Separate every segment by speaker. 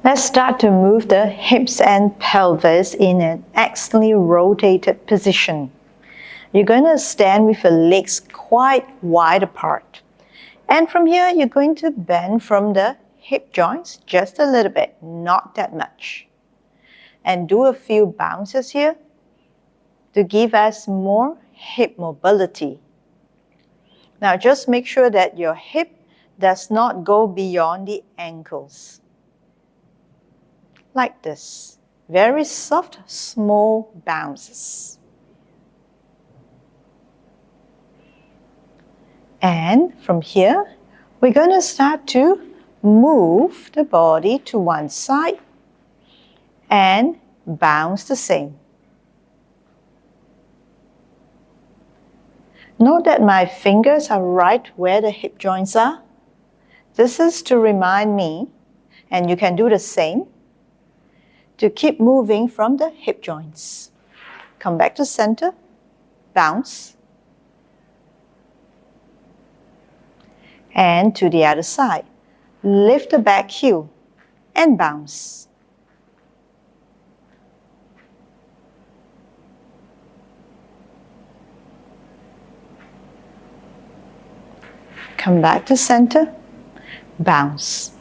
Speaker 1: Let's start to move the hips and pelvis in an externally rotated position. You're going to stand with your legs quite wide apart. And from here, you're going to bend from the hip joints just a little bit, not that much. And do a few bounces here to give us more hip mobility. Now just make sure that your hip does not go beyond the ankles. Like this. Very soft, small bounces. And from here, we're going to start to move the body to one side and bounce the same. Note that my fingers are right where the hip joints are. This is to remind me, and you can do the same, to keep moving from the hip joints. Come back to center, bounce, and to the other side. Lift the back heel and bounce. Come back to center, bounce.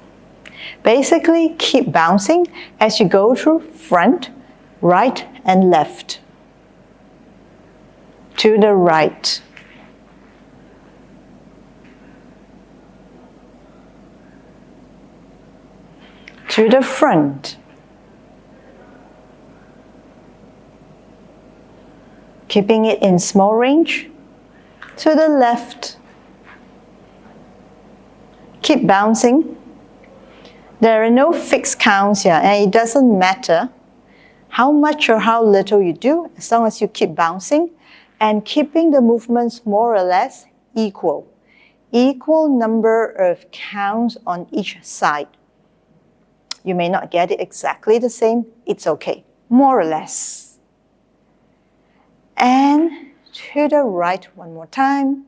Speaker 1: Basically, keep bouncing as you go through front, right, and left. To the right. To the front. Keeping it in small range. To the left. Keep bouncing. There are no fixed counts here, and it doesn't matter how much or how little you do, as long as you keep bouncing and keeping the movements more or less equal. Equal number of counts on each side. You may not get it exactly the same, it's okay, more or less. And to the right one more time.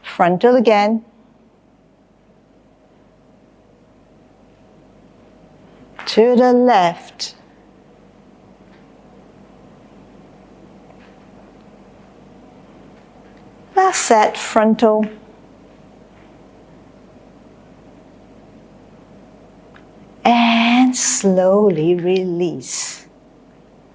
Speaker 1: Frontal again. To the left. Last set, frontal. And slowly release.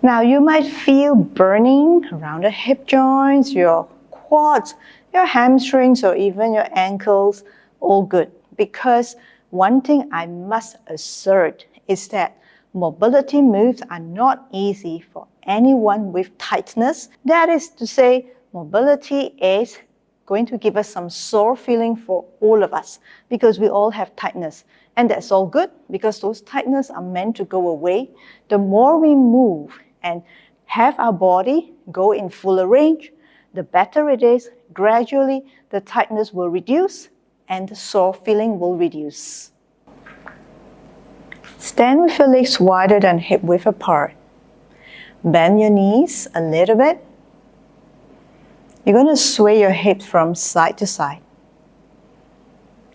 Speaker 1: Now you might feel burning around the hip joints, your quads, your hamstrings, or even your ankles, all good. Because one thing I must assert is that mobility moves are not easy for anyone with tightness. That is to say, mobility is going to give us some sore feeling for all of us because we all have tightness. And that's all good because those tightness are meant to go away. The more we move and have our body go in fuller range, the better it is. Gradually, the tightness will reduce and the sore feeling will reduce. Stand with your legs wider than hip width apart. Bend your knees a little bit. You're going to sway your hips from side to side.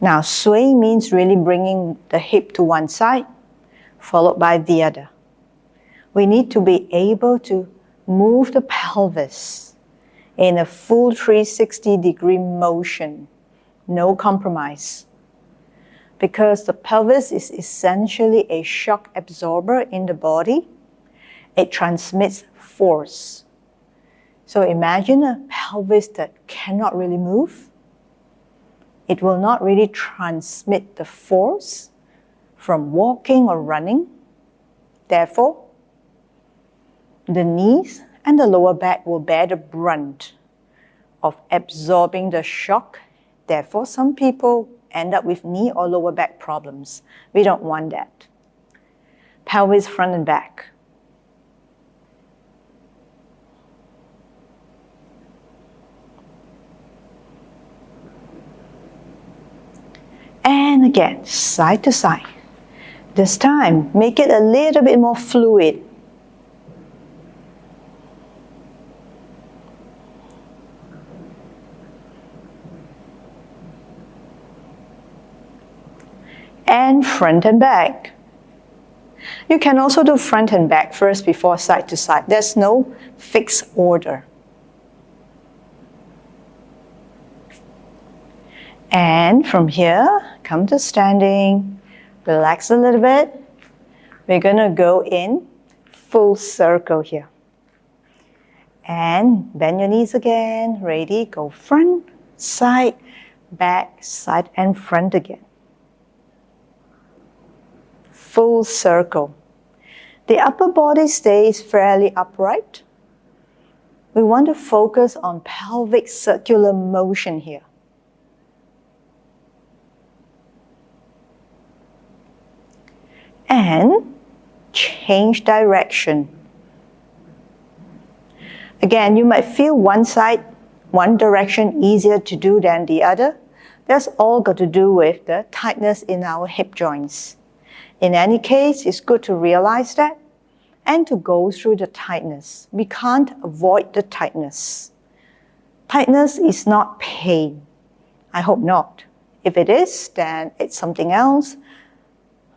Speaker 1: Now, sway means really bringing the hip to one side, followed by the other. We need to be able to move the pelvis in a full 360-degree motion, no compromise. Because the pelvis is essentially a shock absorber in the body, it transmits force. So imagine a pelvis that cannot really move. It will not really transmit the force from walking or running. Therefore, the knees and the lower back will bear the brunt of absorbing the shock. Therefore, some people end up with knee or lower back problems. We don't want that. Pelvis front and back. And again, side to side. This time, make it a little bit more fluid. and front and back. You can also do front and back first before side to side. There's no fixed order. And from here, come to standing, relax a little bit. We're gonna go in full circle here. And bend your knees again, ready, go front, side, back, side, and front again. Full circle. The upper body stays fairly upright. We want to focus on pelvic circular motion here. And change direction. Again, you might feel one side, one direction easier to do than the other. That's all got to do with the tightness in our hip joints. In any case, it's good to realize that and to go through the tightness. We can't avoid the tightness. Tightness is not pain. I hope not. If it is, then it's something else.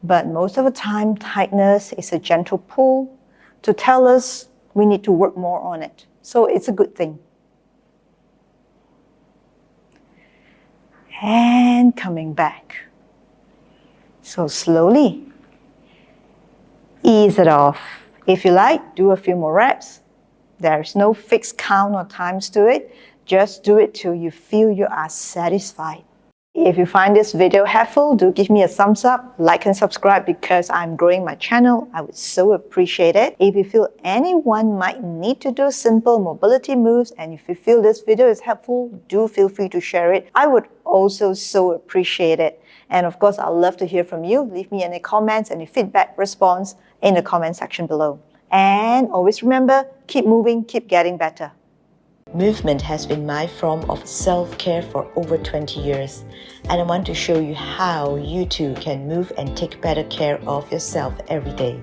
Speaker 1: But most of the time, tightness is a gentle pull to tell us we need to work more on it. So it's a good thing. And coming back. So slowly, ease it off. If you like, do a few more reps. There's no fixed count or times to it. Just do it till you feel you are satisfied. If you find this video helpful, do give me a thumbs up, like and subscribe because I'm growing my channel. I would so appreciate it. If you feel anyone might need to do simple mobility moves and if you feel this video is helpful, do feel free to share it. I would also so appreciate it. And of course, I'd love to hear from you. Leave me any comments, any feedback, response in the comment section below. And always remember, keep moving, keep getting better. Movement has been my form of self-care for over 20 years, and I want to show you how you too can move and take better care of yourself every day.